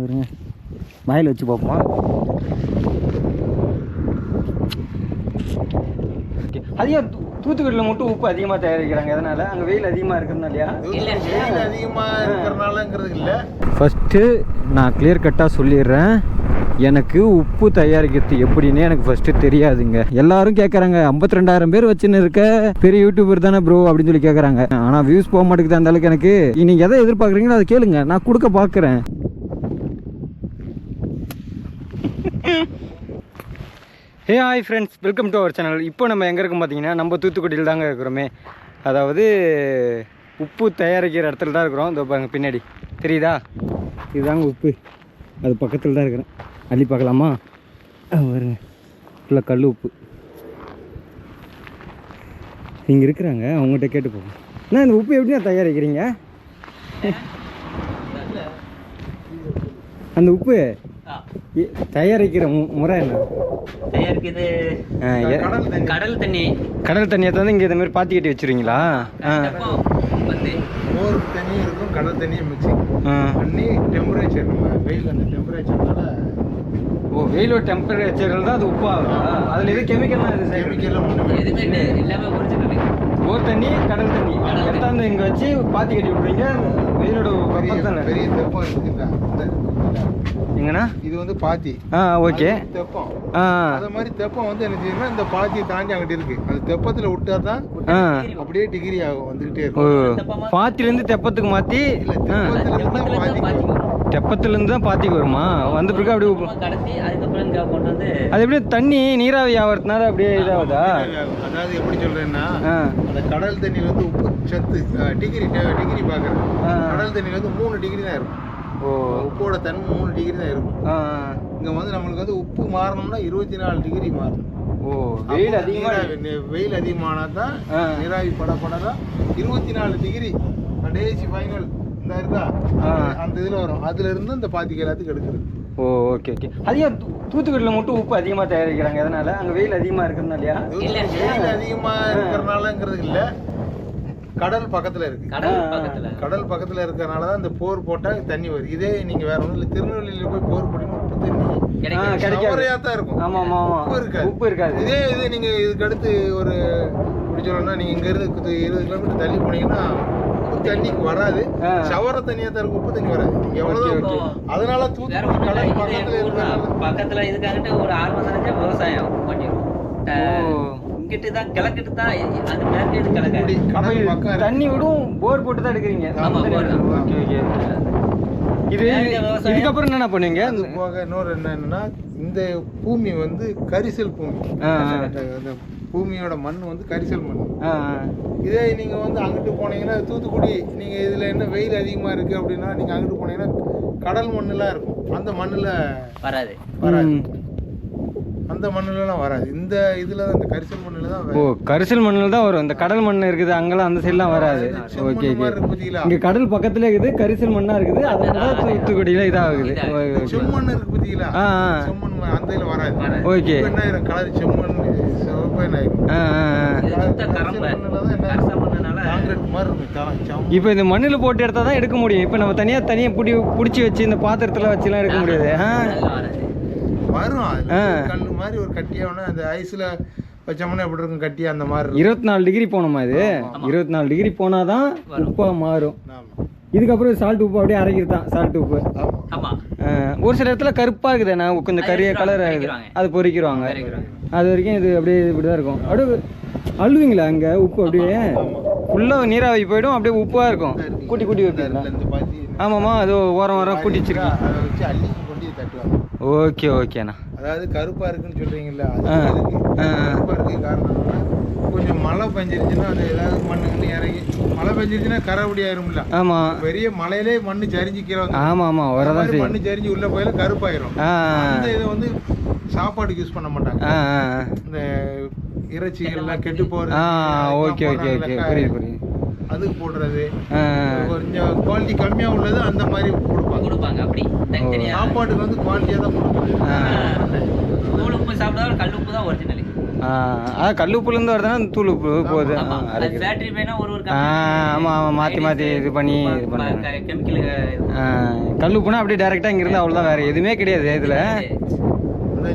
இருங்க, வாயில் வச்சு பார்ப்போம். ஓகே, அதிக தூத்துக்குடியில் மட்டும் உப்பு அதிகமாக தயாரிக்கிறாங்க. எதனால்? அங்கே வெயில் அதிகமாக இருக்கிறதுனாலயா? வெயில் அதிகமாக இருக்கிறனாலங்கிறது இல்லை. ஃபஸ்ட்டு நான் கிளியர் கட்டாக சொல்லிடுறேன், எனக்கு உப்பு தயாரிக்கிறது எப்படின்னு எனக்கு ஃபஸ்ட்டு தெரியாதுங்க. எல்லாரும் கேட்குறாங்க, 52,000 பேர் வச்சுன்னு இருக்க பெரிய யூடியூபர் தானே ப்ரோ அப்படின்னு சொல்லி கேட்குறாங்க. ஆனால் வியூஸ் போக மாட்டேங்குது அந்த அளவுக்கு. எனக்கு நீங்கள் எதை எதிர்பார்க்குறீங்களோ அதை கேளுங்க, நான் கொடுக்க பார்க்குறேன். Hey hi friends, welcome to our channel. இப்போ நம்ம எங்கே இருக்கோம் பார்த்தீங்கன்னா, நம்ம தூத்துக்குடியில் தாங்க இருக்கிறோமே. அதாவது உப்பு தயாரிக்கிற இடத்துல தான் இருக்கிறோம். இதோ பாருங்க பின்னாடி தெரியுதா, இதுதாங்க உப்பு. அது பக்கத்தில் தான் இருக்கிறேன். அள்ளி பார்க்கலாமா? வருங்க, ஃபுல்லாக கல் உப்பு. இங்கே இருக்கிறாங்க, அவங்ககிட்ட கேட்டு போங்க. அண்ணா, இந்த உப்பு எப்படின்னா தயாரிக்கிறீங்க? அந்த உப்பு தயாரிக்கிற முறை என்ன? தயாரிக்கிறது கடல் தண்ணி. கடல் தண்ணியை வந்து இங்கே இந்த மாதிரி பாத்தி கட்டி வச்சுருவீங்களா? வந்து போர் தண்ணி இருக்கும், கடல் தண்ணியை மிக்சிங் பண்ணி டெம்பரேச்சர், நம்ம வெயில் அந்த டெம்பரேச்சர்னால. ஓ, வெயிலோட டெம்பரேச்சரில் தான் அது உப்பாகுதா? அதில் எது கெமிக்கல்லாம் இருக்குது? கெமிக்கல்லாம் எதுவுமே இல்லை, எல்லாமே ஒரிஜினல். போர் தண்ணி, கடல் தண்ணி எடுத்தாந்து இங்கே வச்சு பாத்தி கட்டி விட்றீங்க. வெயிலோட வெப்பம் தானே. பெரிய தெப்பம் இருக்குங்க எங்கண்ணா? இது வந்து பாத்தி. ஓகே. தெப்பம். அது மாதிரி தெப்பம் வந்து என்ன செய்யணும்னா, இந்த பாத்தியை தாண்டி அங்கிட்டு இருக்கு, அந்த தெப்பத்தில் விட்டா தான் அப்படியே டிகிரி ஆகும், வந்துகிட்டே இருக்கும். பாத்திலேருந்து தெப்பத்துக்கு மாற்றி? இல்லை, தெப்பத்துலேருந்து தான் பாத்திக்கு வருமா? வந்த பிறகு அப்படியே கடத்தி அதுக்கப்புறம் கொண்டு வந்து அது எப்படியே தண்ணி நீராவி ஆகிறதுனால அப்படியே இதாகுதா? அதாவது எப்படி சொல்றேன்னா, அந்த கடல் தண்ணியில் வந்து உப்பு சத்து டிகிரி பார்க்குறேன். கடல் தண்ணியில் வந்து 3 டிகிரி தான் இருக்கும். உப்போட தன்மை 3 டிகிரி தான் இருக்கும். இங்கே வந்து நம்மளுக்கு வந்து உப்பு மாறணும்னா 24 டிகிரி மாறணும். வெயில் அதிகமானா தான் நீராவி பட தான் 24 டிகிரி கடைசி ஃபைனல் இந்த இருக்கா, அந்த இதில் வரும். அதுல இருந்து இந்த பாத்திக்கு எல்லாத்துக்கும் எடுக்கிறது. Okay okay. அதிக தூத்துக்குடியில் மட்டும் உப்பு அதிகமாக தயாரிக்கிறாங்க. எதனால? அங்கே வெயில் அதிகமாக இருக்கிறதுனாலயா? வெயில் அதிகமாக இருக்கிறனாலங்கிறது இல்லை, கடல் பக்கத்தில் இருக்கு. கடல் பக்கத்தில் இருக்கிறனால தான் இந்த போர் போட்டால் தண்ணி வரும். இதே நீங்கள் வேற ஒன்றும் இல்லை, திருநெல்வேலியில் போய் போர் போட்டீங்கன்னா உப்பு தண்ணி கிடைக்காது தான் இருக்கும். ஆமாம் ஆமாம், உப்பு இருக்காது. இதே நீங்கள் இதுக்கு அடுத்து ஒரு இப்படி சொல்லணும்னா, நீங்கள் இங்கேருந்து 20 கிலோமீட்டர் தள்ளி போனீங்கன்னா உப்பு தண்ணிக்கு வராது, சவர தண்ணியாக தான் இருக்கும், உப்பு தண்ணி வராது. எவ்வளோ அதனால தூத்துக்குடி கடல் பக்கத்தில் இதுக்காகிட்ட ஒரு 6 மாதம் விவசாயம் பண்ணிடும். இங்கிட்டு தான் கிழக்கிட்டு தான், அது மேற்கிட்டு கிழக்கு தண்ணி விடும். போர் போட்டு தான் எடுக்கிறீங்க. Okay okay. இதுக்கப்புறம் என்னென்ன பண்ணுவீங்க? அது போக இன்னொரு என்னன்னா, இந்த பூமி வந்து கரிசல் பூமி. அந்த பூமியோட மண் வந்து கரிசல் மண். இதே நீங்கள் வந்து அங்கிட்டு போனீங்கன்னா, தூத்துக்குடி நீங்கள் இதில் என்ன வெயில் அதிகமாக இருக்குது அப்படின்னா, நீங்கள் அங்கிட்டு போனீங்கன்னா கடல் மண்ணுலாம் இருக்கும். அந்த மண்ணில் வராது. அந்த மண்ணுலலாம் வராது. இந்த இதில் தான், இந்த கரிசல் மண்ணில் தான். ஓ, கரிசல் மண்ணில் தான் வரும். இந்த கடல் மண் இருக்குது அங்கெல்லாம், அந்த சைட்லாம் வராது. Okay okay. இங்கே கடல் பக்கத்துல இருக்குது, கரிசல் மண்ணா இருக்குது, அதனால தூத்துக்குடியில் இதாகுது. செம்மண் இருக்கு பார்த்தீங்களா? செம்மண் அந்த இதில் வராது. ஓகே. என்ன ஆயிரும், கலர் செம்மண் சிவப்பு என்ன ஆயிரும். காங்கிரீட் மாதிரி இருக்கும். இப்போ இந்த மண்ணில் போட்டு எடுத்தா தான் எடுக்க முடியும். இப்போ நம்ம தனியாக பிடிச்சி வச்சு இந்த பாத்திரத்தில் வச்சுலாம் எடுக்க முடியாது. வரும் கல் மாதிரி ஒரு கட்டியான, அந்த ஐஸ்ல வச்சோம்னா எப்படி இருக்கும், கட்டியா அந்த மாதிரி. 24 டிகிரி போனோமா? இது 24 டிகிரி போனாதான் உப்பா மாறும். இதுக்கப்புறம் சால்ட் உப்பு அப்படியே அரைக்கிறது தான். சால்ட் உப்பு ஒரு சில இடத்துல கருப்பா இருக்குது, நான் கொஞ்சம் கரிய கலர் ஆகுது, அது பொறிக்கிறாங்க. அது வரைக்கும் இது அப்படியே இப்படிதான் இருக்கும். அப்படியே அழுவீங்களா அங்க உப்பு? அப்படியே ஃபுல்லா நீராவி போயிடும், அப்படியே உப்பா இருக்கும். கூட்டி கூட்டி வைப்பீங்களா? ஆமாம்மா, அது ஓரம் கூட்டி வச்சிருக்கேன். ஓகே ஓகேண்ணா. அதாவது கருப்பா இருக்குன்னு சொல்றீங்கல்ல, அது கருப்பா இருக்கு காரணம்னா, கொஞ்சம் மழை பெஞ்சிருச்சுன்னா, அது ஏதாவது மண்ணு இறங்கி மழை பெஞ்சிருச்சுன்னா கரைபடி ஆயிரும்ல. ஆமா, பெரிய மழையிலே மண்ணு சரிஞ்சிக்கிறாங்க. ஆமா ஆமா, வரதான் மண்ணு சரிஞ்சு உள்ள போயில கருப்பாயிரும். அந்த இதை வந்து சாப்பாடுக்கு யூஸ் பண்ண மாட்டாங்க. இந்த இறைச்சிகள்லாம் கெட்டு போறது. ஓகே ஓகே ஓகே, புரியுது புரியுது. அதுக்கு போடுறது கொஞ்சம் குவாலிட்டி கம்மியா உள்ளது அந்த மாதிரி கொடுப்பாங்க. அப்படி சாப்பாட்டுக்கு வந்து குவாலிட்டியா தான் கொடுப்பாங்க. உப்பு சாப்பிட்டா கல் உப்பு தான் ஒரிஜினல். அதான் கல் உப்புலேருந்து வருதுன்னா தூள் உப்பு போகுது அரைக்கிறது. ஃபேக்டரி போய்னா ஒரு ஆமாம் ஆமாம் மாற்றி இது பண்ணி இது பண்ணுறாங்க. கல் உப்புனா அப்படியே டேரெக்டாக இங்கேருந்து அவ்வளோதான், வேறு எதுவுமே கிடையாது இதில்.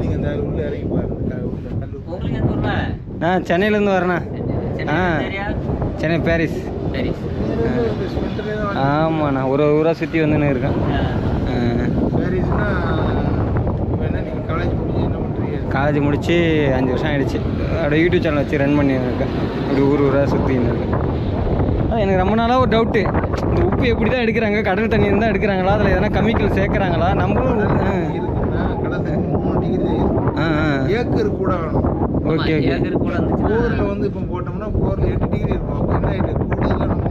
நீங்கள் இந்த உள்ள இறங்கி பாருங்க. உங்களுக்கு எந்த ஊர்னா? நான் சென்னையிலேருந்து வரேண்ணா. சென்னை பாரிஸ். ஆமாண்ணா, ஒரு ஊராக சுற்றி வந்துன்னு இருக்கேன். காலேஜ் முடிச்சு 5 வருஷம் ஆகிடுச்சு. அப்படியே யூடியூப் சேனல் வச்சு ரன் பண்ணி இருக்கேன். அப்படி ஊராக சுற்றின்னு இருக்கேன். எனக்கு ரொம்ப நாளாக ஒரு டவுட்டு, இந்த உப்பு எப்படி தான் எடுக்கிறாங்க? கடல் தண்ணி தான் எடுக்கிறாங்களா? அதில் எதனா கெமிக்கல் சேர்க்குறாங்களா? நம்மளும் ஏக்கர் கூட வேணும். Okay okay. போரில் வந்து இப்போ போட்டோம்னா போரில் 8 டிகிரி இருக்கும். அப்போ என்ன ஆகிட்டு கூடுதலாக நமக்கு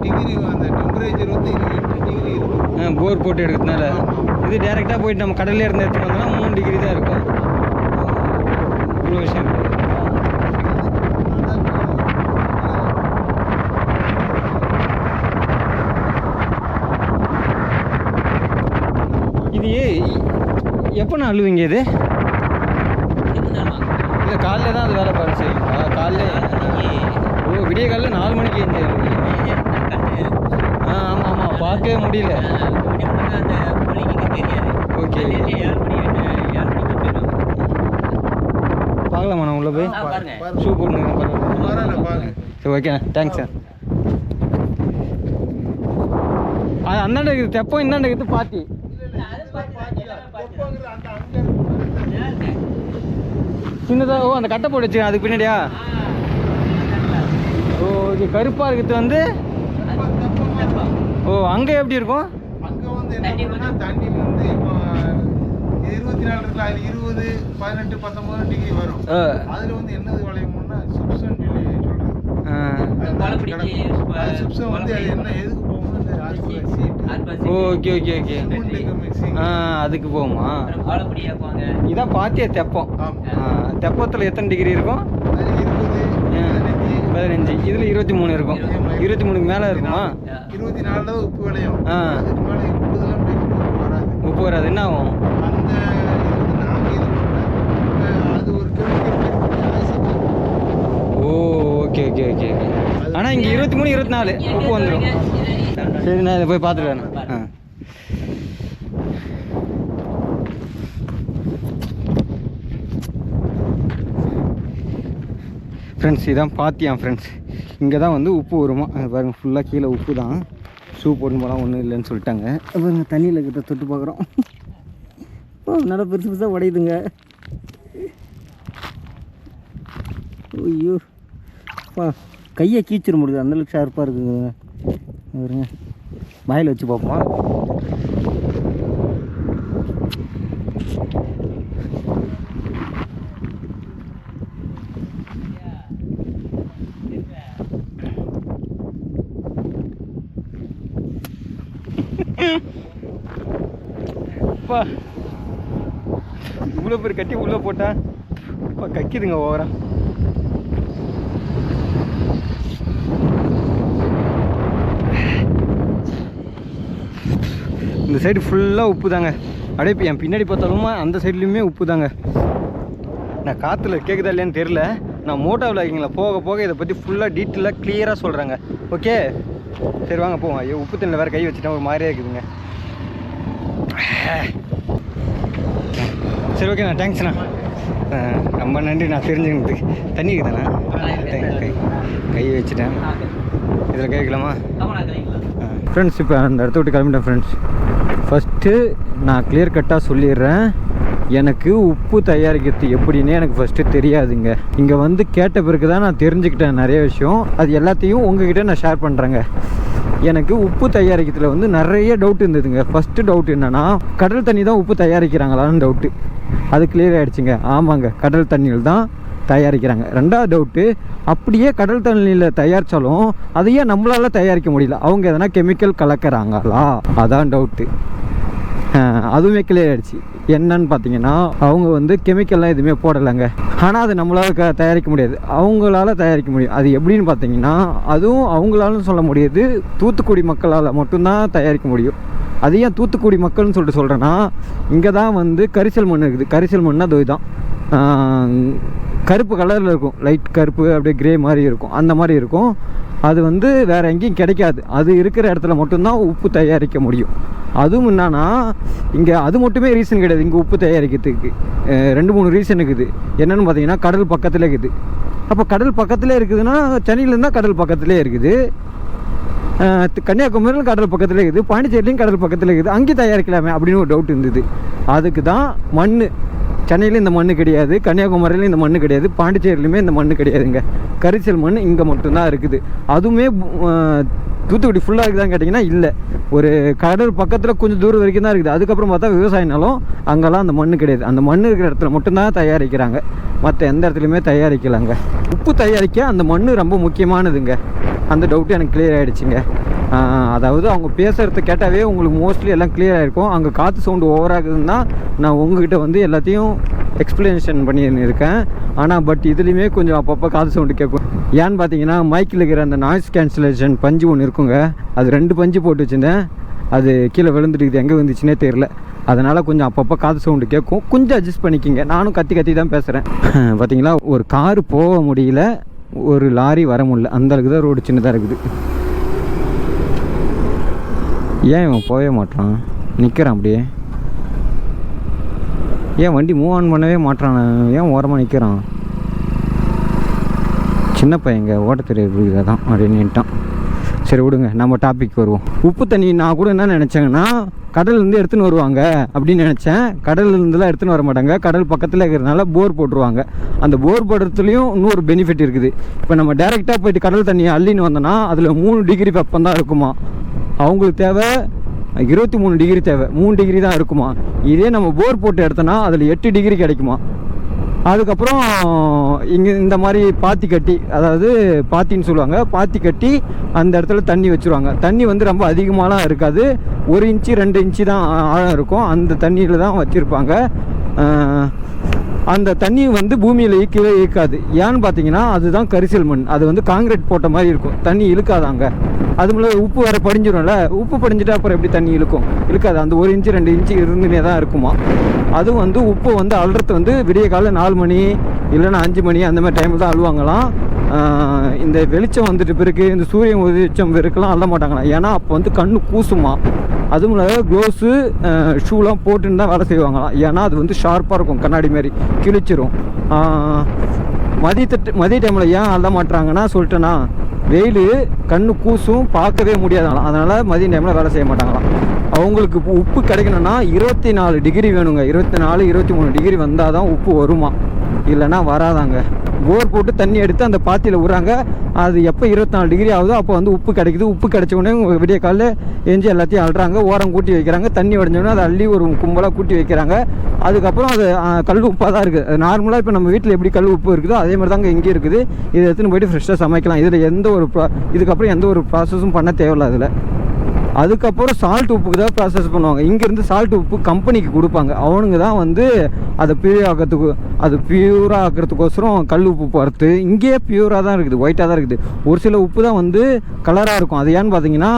டிகிரி அந்த டெம்பரேச்சர் வந்து 8 டிகிரி இருக்கும். போர் போட்டு எடுக்கிறதுனால. இது டேரெக்டாக போயிட்டு நம்ம கடல்ல இருந்து எடுத்துகிட்டு வந்தோம்னா 3 டிகிரி தான் இருக்கும். இவ்வளோ விஷயம். இது எப்போ நான் அழுவீங்க? இது இல்லை காலைல தான் அது வேலை பாரு செய்யுங்களா? காலைல விடிய காலைல 4 மணிக்கு எழுந்து. ஆமாம் ஆமாம், பார்க்கவே முடியல. ஓகே, பார்க்கலாமா? நான் உள்ளே போய் ஷூ போட்டு சரி, ஓகேண்ணா, தேங்க்ஸ் சார். அது அந்தாண்ட இருக்குது தெப்பம், இந்தாண்ட இருக்குது பாத்தி. சின்னதாக ஓ அந்த கட்டை போட்டு வச்சு அதுக்கு பின்னாடியா? ஓ ஓகே. கருப்பாக இருக்கிறது வந்து ஓ அங்கே எப்படி இருக்கும்? அங்கே வந்து என்ன தண்ணி வந்து இப்போ 24 இருக்குல்ல, அது 20, 18, 19 டிகிரி வரும். அதில் வந்து என்னது விளையும்னா சுப்சன் சொல்லி சொல்கிறாங்க. சுப்சன் வந்து அது என்ன எதுக்கு போகும்னா ஓகே ஓகே ஓகே. அதுக்கு போகுமா? இதான் பாத்தியா தெப்பம். தெப்பத்தில் எத்தனை டிகிரி இருக்கும்? 15. இதில் 23 இருக்கும். 23க்கு மேலே இருக்குமா? 24 தான் உப்பு விளையும். உப்பு வராது. என்ன ஆகும்? ஓ ஓகே ஓகே ஓகே ஓகே. ஆனால் இங்கே 23, 24 உப்பு வந்துடும். சரி, நான் இதை போய் பார்த்துட்டு வரேன். ஃப்ரெண்ட்ஸ் இதான் பாத்தியான் ஃப்ரெண்ட்ஸ். இங்கே தான் வந்து உப்பு வருமா பாருங்கள். ஃபுல்லாக கீழே உப்பு தான். ஷூ போட்டு போகலாம், ஒன்றும் இல்லைன்னு சொல்லிட்டாங்க. அப்புறம் தண்ணியில் கிட்ட தொட்டு பார்க்குறோம். நல்லா பெருசு பெருசாக உடையுதுங்க. ஐயோ கையை கீச்சிட முடியுது, அந்தளவுக்கு ஷார்ப்பாக இருக்குங்க. வருங்க, வாயில் வச்சு பார்ப்போம். இவ்வளோ பேர் கட்டி உள்ளே போட்டா கக்கிதுங்க ஓவரா. இந்த சைடு ஃபுல்லாக உப்பு தாங்க. அப்படியே என் பின்னாடி பார்த்தாலும் அந்த சைட்லேயுமே உப்பு தாங்க. நான் காற்றுல கேட்குதா இல்லையான்னு தெரில. நான் மோட்டோ விளாகிங்களா போக போக இதை பற்றி ஃபுல்லாக டீட்டெயிலாக கிளியராக சொல்கிறாங்க. ஓகே சரி வாங்க போவோம். ஐயோ உப்பு தண்ணியில் வேறு கை வச்சுட்டேன், ஒரு மாதிரியாக இருக்குதுங்க. சரி ஓகேண்ணா, தேங்க்ஸ்ண்ணா. ரொம்ப நன்றி நான் தெரிஞ்சுக்கிறதுக்கு. தண்ணி இருக்குதாண்ணா? கை வச்சுட்டேன். இதில் கேட்கலாமா? ஃப்ரெண்ட்ஸ் இப்போ அந்த இடத்த விட்டு கிளம்பிட்டேன் ஃப்ரெண்ட்ஸ். ஃபஸ்ட்டு நான் கிளியர் கட்டாக சொல்லிடுறேன், எனக்கு உப்பு தயாரிக்கிறது எப்படின்னே எனக்கு ஃபஸ்ட்டு தெரியாதுங்க. இங்கே வந்து கேட்ட பிறகு தான் நான் தெரிஞ்சுக்கிட்டேன் நிறைய விஷயம். அது எல்லாத்தையும் உங்ககிட்ட நான் ஷேர் பண்ணுறேங்க. எனக்கு உப்பு தயாரிக்கிறதுல வந்து நிறைய டவுட் இருந்ததுங்க. ஃபஸ்ட்டு டவுட் என்னென்னா, கடல் தண்ணி தான் உப்பு தயாரிக்கிறாங்களான்னு டவுட்டு. அது கிளியர் ஆகிடுச்சிங்க. ஆமாங்க, கடல் தண்ணியில் தான் தயாரிக்கிறாங்க. ரெண்டாவது டவுட்டு, அப்படியே கடல் தண்ணியில் தயாரித்தாலும் அதையே நம்மளால் தயாரிக்க முடியல, அவங்க எதனா கெமிக்கல் கலக்கிறாங்களா? அதான் டவுட்டு. அதுவுமே கிளியர் ஆகிடுச்சு. என்னன்னு பார்த்தீங்கன்னா, அவங்க வந்து கெமிக்கல்லாம் எதுவுமே போடலைங்க. ஆனால் அது நம்மளால் தயாரிக்க முடியாது, அவங்களால தயாரிக்க முடியும். அது எப்படின்னு பார்த்தீங்கன்னா, அதுவும் அவங்களாலும் சொல்ல முடியாது, தூத்துக்குடி மக்களால் மட்டும்தான் தயாரிக்க முடியும். அது ஏன் தூத்துக்குடி மக்கள்னு சொல்லிட்டு சொல்கிறேன்னா, இங்கே தான் வந்து கரிசல் மண் இருக்குது. கரிசல் மண்ணாக அது தான் கருப்பு கலரில் இருக்கும், லைட் கருப்பு அப்படியே கிரே மாதிரி இருக்கும், அந்த மாதிரி இருக்கும். அது வந்து வேறு எங்கேயும் கிடைக்காது. அது இருக்கிற இடத்துல மட்டும்தான் உப்பு தயாரிக்க முடியும். அதுவும் என்னன்னா, இங்கே அது மட்டுமே ரீசன் கிடையாது. இங்கே உப்பு தயாரிக்கிறதுக்கு 2-3 ரீசன் இருக்குது. என்னென்னு பார்த்தீங்கன்னா, கடல் பக்கத்தில் இருக்குது. அப்போ கடல் பக்கத்தில் இருக்குதுன்னா, சென்னையிலேருந்தா கடல் பக்கத்துலேயே இருக்குது, கன்னியாகுமரியில் கடல் பக்கத்தில் இருக்குது, பாண்டிச்சேரிலையும் கடல் பக்கத்தில் இருக்குது, அங்கேயும் தயாரிக்கலாமே அப்படின்னு ஒரு டவுட் இருந்தது. அதுக்கு தான் மண். சென்னையிலும் இந்த மண் கிடையாது, கன்னியாகுமரியிலும் இந்த மண் கிடையாது, பாண்டிச்சேரியிலுமே இந்த மண் கிடையாதுங்க. கரிசல் மண் இங்கே மட்டும்தான் இருக்குது. அதுவுமே தூத்துக்குடி ஃபுல்லாக இருக்குதான்னு கேட்டிங்கன்னா இல்லை. ஒரு கடல் பக்கத்தில் கொஞ்சம் தூரம் வரைக்கும் தான் இருக்குது. அதுக்கப்புறம் பார்த்தா விவசாயினாலும் அங்கெல்லாம் அந்த மண் கிடையாது. அந்த மண் இருக்கிற இடத்துல மட்டும்தான் தயாரிக்கிறாங்க, மற்ற எந்த இடத்துலையுமே தயாரிக்கலாங்க. உப்பு தயாரிக்க அந்த மண் ரொம்ப முக்கியமானதுங்க. அந்த டவுட்டு எனக்கு கிளியர் ஆகிடுச்சிங்க. அதாவது அவங்க பேசுகிறத கேட்டாவே உங்களுக்கு மோஸ்ட்லி எல்லாம் கிளியர் ஆகிருக்கும். அங்கே காற்று சவுண்டு ஓவராகுதுன்னா நான் உங்ககிட்ட வந்து எல்லாத்தையும் எக்ஸ்பிளனேஷன் பண்ணியிருக்கேன். ஆனால் பட் இதுலேயுமே கொஞ்சம் அப்பப்போ காற்று சவுண்டு கேட்கும். ஏன்னு பார்த்தீங்கன்னா, மைக்கில் இருக்கிற அந்த நாய்ஸ் கேன்சலேஷன் பஞ்சு ஒன்று இருக்குங்க. அது 2 பஞ்சு போட்டு வச்சுருந்தேன், அது கீழே விழுந்துட்டுக்குது, எங்கே வந்துச்சுன்னே தெரில. அதனால் கொஞ்சம் அப்பப்போ காற்று சவுண்டு கேட்கும், கொஞ்சம் அட்ஜஸ்ட் பண்ணிக்கிங்க. நானும் கத்தி தான் பேசுகிறேன். பார்த்தீங்களா, ஒரு காரு போக முடியல, ஒரு லாரி வர முடியல, அந்த அளவுக்கு தான் ரோடு சின்னதாக இருக்குது. ஏன் இவன் போகவே மாட்டான், நிற்கிறான் அப்படியே? ஏன் வண்டி மூவ் ஆன் பண்ணவே மாட்டான்? ஏன் ஓரமாக நிற்கிறான்? சின்ன பையங்க ஓட்ட தெரியாது தான் அப்படின்னு நின்ட்டான். சரி விடுங்க, நம்ம டாபிக் வருவோம். உப்பு தண்ணி நான் கூட என்ன நினச்சேங்கன்னா, கடல்லேருந்து எடுத்துன்னு வருவாங்க அப்படின்னு நினச்சேன். கடல்லேருந்துலாம் எடுத்துன்னு வர மாட்டாங்க. கடல் பக்கத்தில் இருக்கிறதுனால போர் போட்டுருவாங்க. அந்த போர் போடுறதுலேயும் இன்னொரு பெனிஃபிட் இருக்குது. இப்போ நம்ம டேரெக்டாக போயிட்டு கடல் தண்ணியை அள்ளின்னு வந்தோன்னா அதில் 3 டிகிரி வெப்பம் தான் இருக்குமா. அவங்களுக்கு தேவை 23 டிகிரி தேவை, 3 டிகிரி தான் இருக்குமா. இதே நம்ம போர் போட்டு எடுத்தோன்னா அதில் 8 டிகிரி கிடைக்குமா. அதுக்கப்புறம் இங்கே இந்த மாதிரி பாத்தி கட்டி, அதாவது பாத்தின்னு சொல்லுவாங்க, பாத்தி கட்டி அந்த இடத்துல தண்ணி வச்சுருவாங்க. தண்ணி வந்து ரொம்ப அதிகமாகலாம் இருக்காது, 1 இன்ச்சு 2 இன்ச்சு தான் ஆழம் இருக்கும். அந்த தண்ணியில் தான் வச்சுருப்பாங்க. அந்த தண்ணி வந்து பூமியில் கீழே இழுக்காது. ஏன்னு பார்த்தீங்கன்னா, அதுதான் கரிசல் மண். அது வந்து காங்கிரீட் போட்ட மாதிரி இருக்கும், தண்ணி இழுக்காதாங்க. அதுக்குள்ள உப்பு வேறு படிஞ்சிடும்ல, உப்பு படிஞ்சிட்டு அப்புறம் எப்படி தண்ணி இழுக்காது. அந்த 1 இன்ச்சு 2 இன்ச்சு இருந்துனே தான் இருக்குமா. அதுவும் வந்து உப்பு வந்து அள்ளுறது வந்து விடிய காலையில் 4 மணி இல்லைன்னா 5 மணி அந்த மாதிரி டைமில் தான் அள்ளுவாங்களாம். இந்த வெளிச்சம் வந்துட்டு பிறகு, இந்த சூரியன் வெளிச்சம் பிறகுலாம் அள்ள மாட்டாங்களாம். ஏன்னா அப்போ வந்து கண்ணு கூசுமா. அதுவும் இல்லாத க்ளோஸு ஷூலாம் போட்டுன்னு தான் வேலை செய்வாங்களாம். ஏன்னா அது வந்து ஷார்ப்பாக இருக்கும், கண்ணாடி மாதிரி கிழிச்சிரும். மதிய டைமில் ஏன் அள்ள மாட்டுறாங்கன்னா சொல்லிட்டேன்னா, வெயில் கண்ணு கூசும், பார்க்கவே முடியாதாங்களாம். அதனால் மதிய டைமில் வேலை செய்ய மாட்டாங்களாம். அவங்களுக்கு உப்பு கிடைக்கணும்னா 24 டிகிரி வேணுங்க. 24 23 டிகிரி வந்தால் தான் உப்பு வருமா, இல்லைன்னா வராதாங்க. போர் போட்டு தண்ணி எடுத்து அந்த பாத்தியில் விட்றாங்க. அது எப்போ 24 டிகிரி ஆகுதோ அப்போ வந்து உப்பு கிடைக்குது. உப்பு கிடைச்ச உடனே விடிய காலையில் எஞ்சி எல்லாத்தையும் அள்ளுறாங்க, ஓரம் கூட்டி வைக்கிறாங்க. தண்ணி உடஞ்சோடனே அதை அள்ளி ஒரு கும்பலாக கூட்டி வைக்கிறாங்க. அதுக்கப்புறம் அது கல் உப்பாக தான் இருக்குது. அது நார்மலாக இப்போ நம்ம வீட்டில் எப்படி கல் உப்பு இருக்குதோ அதே மாதிரி தாங்க இங்கே இருக்குது. இதை எடுத்துன்னு போய்ட்டு ஃப்ரெஷ்ஷாக சமைக்கலாம். இதில் இதுக்கப்புறம் எந்த ஒரு ப்ராசஸும் பண்ண தேவையில்ல. அதில் அதுக்கப்புறம் சால்ட் உப்புக்கு தான் ப்ராசஸ் பண்ணுவாங்க. இங்கேருந்து சால்ட் உப்பு கம்பெனிக்கு கொடுப்பாங்க. அவனுங்க தான் வந்து அதை பியூராக ஆக்கிறதுக்கோசரம் கல் உப்பு போகிறது. இங்கேயே பியூராக தான் இருக்குது, ஒயிட்டாக தான் இருக்குது. ஒரு சில உப்பு தான் வந்து கலராக இருக்கும். அது ஏன்னு பார்த்தீங்கன்னா,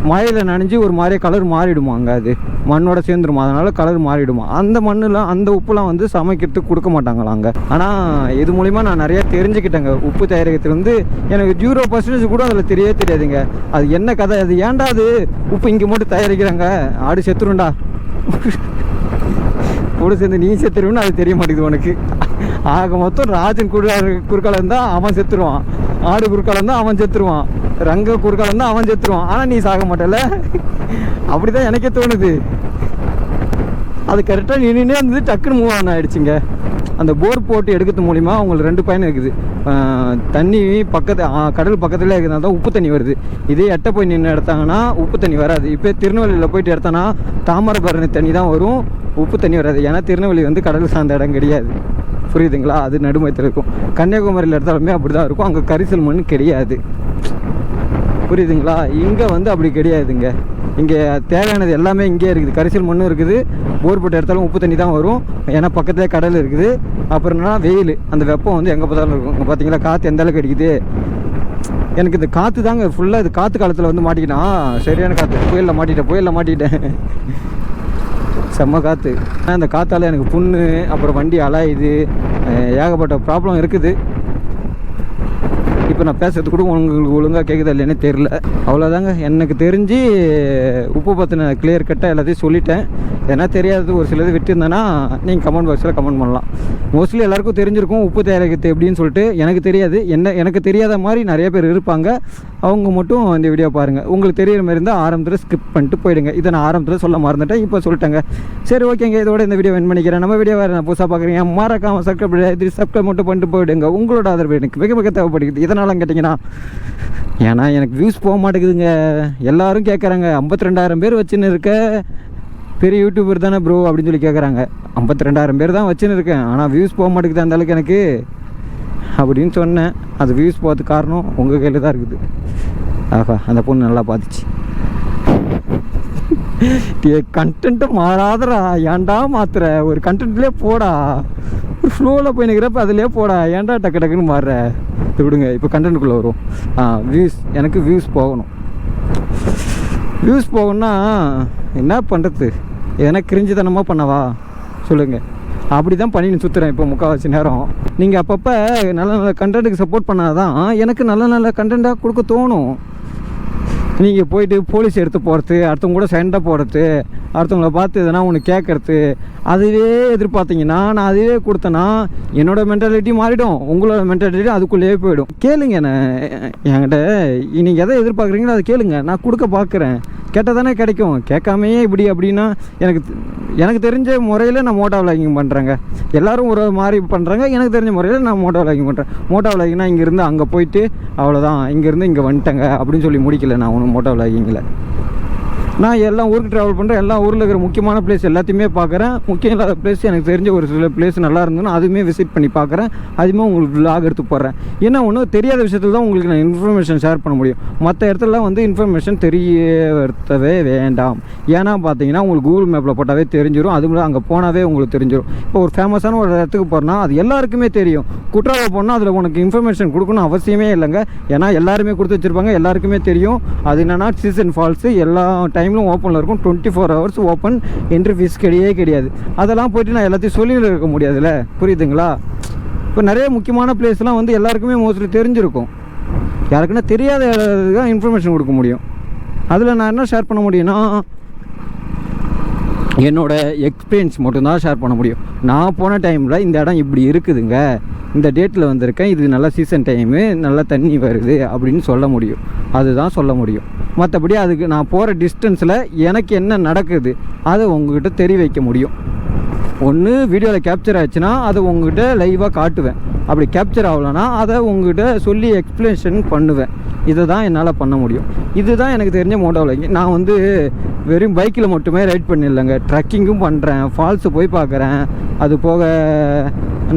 மழையில் நனைஞ்சு ஒரு மாதிரியே கலர் மாறிடுமா. அங்கே அது மண்ணோட சேர்ந்துருமா, அதனால் கலர் மாறிடுமா. அந்த மண்ணெலாம் அந்த உப்புலாம் வந்து சமைக்கிறதுக்கு கொடுக்க மாட்டாங்களா அங்கே. ஆனால் இது மூலிமா நான் நிறையா தெரிஞ்சுக்கிட்டேங்க. உப்பு தயாரிக்கிறது வந்து எனக்கு 0% கூட அதில் தெரியாதுங்க. அது என்ன கதை, அது ஏன்டா அது உப்பு இங்கே மட்டும் தயாரிக்கிறாங்க, ஆடு செத்துருண்டா கூட சேர்ந்து நீ செத்துருன்னு அது தெரிய மாட்டேங்குது உனக்கு. ஆக மொத்தம் ராஜன் குறுக்கால இருந்தால் அவன் செத்துருவான், ஆடு குறுக்கால இருந்தால் அவன் செத்துருவான், ரங்க குறுக்கால இருந்தால் அவன் செத்துருவான். ஆனால் நீ சாக மாட்டல. அப்படி தான் எனக்கே தோணுது. அது கரெக்டாக நின்றுனே இருந்தது, டக்குன்னு மூவ் ஆன் ஆகிடுச்சிங்க. அந்த போர் போட்டு எடுக்கிறது மூலிமா அவங்களுக்கு 2 பயன் இருக்குது. தண்ணி கடல் பக்கத்தில் இருக்கிறதுனால தான் உப்பு தண்ணி வருது. இதே எட்ட போய் நின்று எடுத்தாங்கன்னா உப்பு தண்ணி வராது. இப்போ திருநெல்வேலியில் போயிட்டு எடுத்தோன்னா தாமிரபரணி தண்ணி தான் வரும், உப்பு தண்ணி வராது. ஏன்னா திருநெல்வேலி வந்து கடல் சார்ந்த இடம் கிடையாது, புரியுதுங்களா. அது நடுமையத்தில் இருக்கும். கன்னியாகுமரியில் எடுத்தாலுமே அப்படி தான் இருக்கும். அங்கே கரிசல் மண் கிடையாது, புரியுதுங்களா. இங்கே வந்து அப்படி கிடையாதுங்க. இங்கே தேவையானது எல்லாமே இங்கே இருக்குது. கரிசல் மண்ணும் இருக்குது, போர் போட்டு எடுத்தாலும் உப்பு தண்ணி தான் வரும். ஏன்னா பக்கத்துலேயே கடல் இருக்குது. அப்புறம் என்னன்னா வெயில், அந்த வெப்பம் வந்து எங்கே பார்த்தாலும் இருக்கும். இங்கே பார்த்தீங்களா காற்று எந்த அளவுக்கு அடிக்குது. எனக்கு இந்த காற்று தாங்க ஃபுல்லாக இது காற்று காலத்தில் வந்து மாட்டிக்கிட்டான். சரியான காற்று, புயலில் மாட்டிட்டேன் செம்ம காற்று. அந்த காற்றால் எனக்கு புண்ணு, அப்புறம் வண்டி அலாயுது, ஏகப்பட்ட ப்ராப்ளம் இருக்குது. இப்போ நான் பேசுறது கூட உங்களுக்கு ஒழுங்காக கேட்குதா இல்லைன்னு தெரில. அவ்வளோதாங்க, எனக்கு தெரிஞ்சு உப்பு பற்றின கிளியர் கட்டாக எல்லாத்தையும் சொல்லிட்டேன். ஏன்னா தெரியாதது ஒரு சிலது விட்டுருந்தேன்னா நீங்கள் கமெண்ட் பாக்ஸில் கமெண்ட் பண்ணலாம். மோஸ்ட்லி எல்லாேருக்கும் தெரிஞ்சிருக்கும் உப்பு தயாரிக்கிறது எப்படின்னு சொல்லிட்டு. எனக்கு தெரியாது, எனக்கு தெரியாத மாதிரி நிறைய பேர் இருப்பாங்க. அவங்க மட்டும் இந்த வீடியோ பாருங்கள். உங்களுக்கு தெரியிற மாதிரி இருந்தால் ஆரம்பத்தில் ஸ்கிப் பண்ணிட்டு போயிடுங்க. இதை நான் ஆரம்பத்தில் சொல்ல மறந்துட்டேன், இப்போ சொல்லிட்டேங்க. சரி ஓகேங்க, இதோட இந்த வீடியோ வென் பண்ணிக்கிறேன். நம்ம வீடியோ வேறு நான் புதுசாக பார்க்குறீங்க, மறக்காமல் சப்ஸ்கிரைப் மட்டும் பண்ணிட்டு போயிடுங்க. உங்களோட ஆதரவு எனக்கு மிக மிக தேவைப்படுகிறது. இதனால் கேட்டிங்கன்னா, ஏன்னா எனக்கு வியூஸ் போக மாட்டேங்குதுங்க. எல்லோரும் கேட்குறாங்க, 52,000 பேர் வச்சுன்னு இருக்க பெரிய யூடியூபர் தானே ப்ரோ அப்படின்னு சொல்லி கேட்குறாங்க. 52,000 பேர் தான் வச்சுன்னு இருக்கேன், ஆனால் வியூஸ் போக மாட்டேங்குது அந்த அளவுக்கு எனக்கு அப்படின்னு சொன்னேன். அது வியூஸ் போகிறதுக்கு காரணம் உங்கள் கையில் தான் இருக்குது. ஆஹா, அந்த பொண்ணு நல்லா பார்த்துச்சு. கண்டென்ட்டு மாறாதடா, ஏன்டா மாத்துற? ஒரு கண்டென்ட்லேயே போடா, ஒரு ஃப்ளோவில் போய் நிற்கிறப்ப அதிலே போடா, ஏன்டா டக்கு டக்குன்னு மாறுற? விடுங்க, இப்போ கண்டென்ட்டுக்குள்ளே வரும். வியூஸ், எனக்கு வியூஸ் போகணும். வியூஸ் போகணுன்னா என்ன பண்ணுறது? எதனா கிரிஞ்சுத்தனமாக பண்ணவா சொல்லுங்கள்? அப்படி தான் பண்ணின்னு சுற்றுறேன் இப்போ முக்கால்வாசி நேரம். நீங்கள் அப்பப்போ நல்ல நல்ல கண்டென்ட்டுக்கு சப்போர்ட் பண்ணாதான் எனக்கு நல்ல நல்ல கண்டென்ட்டாக கொடுக்க தோணும். நீங்கள் போயிட்டு போலீஸ் எடுத்து போகிறது, அடுத்தவங்க கூட சண்டை போடுறது, அடுத்தவங்கள பார்த்து எதனா ஒன்று கேட்குறது, அதுவே எதிர்பார்த்தீங்கன்னா நான் அதுவே கொடுத்தேன்னா என்னோடய மென்டாலிட்டி மாறிடும், உங்களோட மென்டாலிட்டி அதுக்குள்ளேயே போயிடும். கேளுங்க, என்கிட்ட நீங்கள் எதை எதிர்பார்க்குறீங்களோ அதை கேளுங்க, நான் கொடுக்க பார்க்குறேன். கேட்டால் தானே கிடைக்கும். கேட்காமையே இப்படி அப்படின்னா எனக்கு தெரிஞ்ச முறையில் நான் மோட்டோ விளாகிங் பண்ணுறேங்க. எல்லோரும் ஒரு மாதிரி பண்ணுறாங்க, எனக்கு தெரிஞ்ச முறையில் நான் மோட்டோ விளாகிங் பண்ணுறேன். மோட்டோ விளாகிங்னா இங்கேருந்து அங்கே போயிட்டு அவ்வளோதான், இங்கேருந்து இங்கே வந்துட்டேங்க அப்படின்னு சொல்லி முடிக்கல. நான் ஒன்றும் மோட்டோ விளாகிங்கில் நான் எல்லாம் ஊருக்கு ட்ராவல் பண்ணுறேன். எல்லா ஊரில் இருக்கிற முக்கியமான பிளேஸ் எல்லாத்தையுமே பார்க்குறேன். முக்கியம் இல்லாத பிளேஸ் எனக்கு தெரிஞ்ச ஒரு சில பிளேஸ் நல்லா இருந்ததுன்னா அதுவுமே விசிட் பண்ணி பார்க்குறேன். அதுவுமே உங்களுக்கு விலாக் எடுத்து போடுறேன். ஏன்னா ஒன்றும் தெரியாத விஷயத்தில் தான் உங்களுக்கு நான் இன்ஃபர்மேஷன் ஷேர் பண்ண முடியும். மற்ற இடத்துலலாம் வந்து இன்ஃபர்மேஷன் தெரியவே வேண்டாம். ஏன்னா பார்த்தீங்கன்னா உங்களுக்கு கூகுள் மேப்பில் போட்டாவே தெரிஞ்சிடும். அதுவும் அங்கே போனாவே உங்களுக்கு தெரிஞ்சிடும். இப்போ ஒரு ஃபேமஸான ஒரு இடத்துக்கு போகிறோன்னா அது எல்லாருக்குமே தெரியும். குற்றாலம் போனால் அதில் உனக்கு இன்ஃபர்மேஷன் கொடுக்கணும் அவசியமே இல்லைங்க. ஏன்னா எல்லாருமே கொடுத்து வச்சுருப்பாங்க, எல்லாருக்குமே தெரியும். அது என்னென்னா சீசன் ஃபால்ஸு எல்லா டைம்லும் ஓப்பனில் இருக்கும். 24 hours ஓப்பன், என்ட்ரி ஃபீஸ் கிடையாது. அதெல்லாம் போய்ட்டு நான் எல்லாத்தையும் சொல்லிட்டு இருக்க முடியாதுல்ல, புரியுதுங்களா? இப்போ நிறைய முக்கியமான பிளேஸ்லாம் வந்து எல்லாருக்குமே மோஸ்ட்லி தெரிஞ்சிருக்கும். யாருக்குன்னா தெரியாத தான் இன்ஃபர்மேஷன் கொடுக்க முடியும். அதில் நான் என்ன ஷேர் பண்ண முடியும்னா என்னோடய எக்ஸ்பீரியன்ஸ் மட்டும்தான் ஷேர் பண்ண முடியும். நான் போன டைமில் இந்த இடம் இப்படி இருக்குதுங்க, இந்த டேட்டில் வந்திருக்கேன், இது நல்லா சீசன் டைமு, நல்லா தண்ணி வருது அப்படின்னு சொல்ல முடியும். அதுதான் சொல்ல முடியும். மற்றபடி அதுக்கு நான் போகிற டிஸ்டன்ஸில் எனக்கு என்ன நடக்குது அதை உங்கள்கிட்ட தெரிய வைக்க முடியும். ஒன்று வீடியோவில் கேப்சர் ஆச்சுன்னா அதை உங்கள்கிட்ட லைவாக காட்டுவேன். அப்படி கேப்சர் ஆகலைன்னா அதை உங்கள்கிட்ட சொல்லி எக்ஸ்ப்ளனேஷன் பண்ணுவேன். இதை தான் என்னால் பண்ண முடியும். இதுதான் எனக்கு தெரிஞ்ச மோட்டோ விளாகிங். நான் வந்து வெறும் பைக்கில் மட்டுமே ரைட் பண்ணிடலைங்க, ட்ரக்கிங்கும் பண்ணுறேன், ஃபால்ஸு போய் பார்க்குறேன், அது போக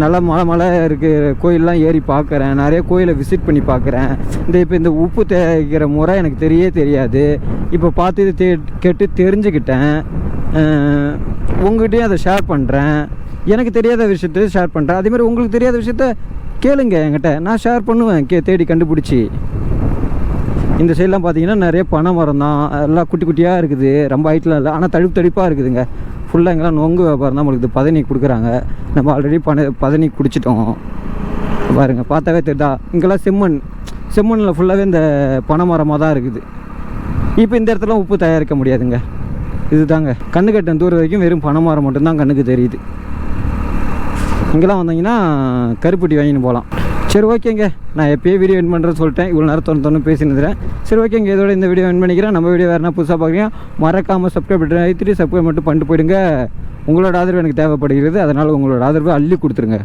நல்லா மலை இருக்குது கோயிலெலாம் ஏறி பார்க்குறேன், நிறைய கோயிலை விசிட் பண்ணி பார்க்குறேன். இப்போ இந்த உப்பு தேய்க்கிற முறை எனக்கு தெரியாது. இப்போ பார்த்து கேட்டு தெரிஞ்சுக்கிட்டேன். உங்கள்கிட்டயும் அதை ஷேர் பண்ணுறேன். எனக்கு தெரியாத விஷயத்த ஷேர் பண்ணுறேன். அதேமாதிரி உங்களுக்கு தெரியாத விஷயத்த கேளுங்க என்கிட்ட, நான் ஷேர் பண்ணுவேன் தேடி கண்டுபிடிச்சி. இந்த சைட்லாம் பார்த்தீங்கன்னா நிறைய பனை மரம் தான், எல்லாம் குட்டி குட்டியாக இருக்குது, ரொம்ப ஹைட்லாம் இல்லை, ஆனால் தடிப்பாக இருக்குதுங்க. ஃபுல்லாக எங்கெல்லாம் நொங்கு வியாபாரம் தான் நம்மளுக்கு பதனி கொடுக்குறாங்க. நம்ம ஆல்ரெடி பதனி குடிச்சிட்டோம். பாருங்கள், பார்த்தாவே தெரியுதா, இங்கெல்லாம் செம்மண்ணில் ஃபுல்லாகவே இந்த பனை மரமாக தான் இருக்குது. இப்போ இந்த இடத்துல உப்பு தயாரிக்க முடியாதுங்க. இதுதாங்க கண்ணு கட்டன் தூரம் வரைக்கும் வெறும் பனை மரம் மட்டும்தான் கண்ணுக்கு தெரியுது. இங்கெல்லாம் வந்தீங்கன்னா கருப்பட்டி வாங்கின்னு போகலாம். சரி ஓகேங்க, நான் எப்போயே வீடியோ என் பண்ணுறேன்னு சொல்லிட்டேன். இவ்வளோ நேரம் தொண்ணு பேசினுறேன். சரி ஓகேங்க, இதோட இந்த வீடியோ என் பண்ணிக்கிறேன். நம்ம வீடியோ வேறுனா புதுசாக பார்க்குறீங்க, மறக்காமல் சப்ஸ்கிரைப் மட்டும் பண்ணிட்டு போயிடுங்க. உங்களோட ஆதரவு எனக்கு தேவைப்படுகிறது. அதனால் உங்களோட ஆதரவு அள்ளி கொடுத்துருங்க.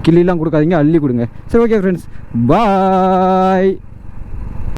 கிள்ளிலாம் கொடுக்காதீங்க, அள்ளி கொடுங்க. சரி ஓகே ஃப்ரெண்ட்ஸ், பாய்.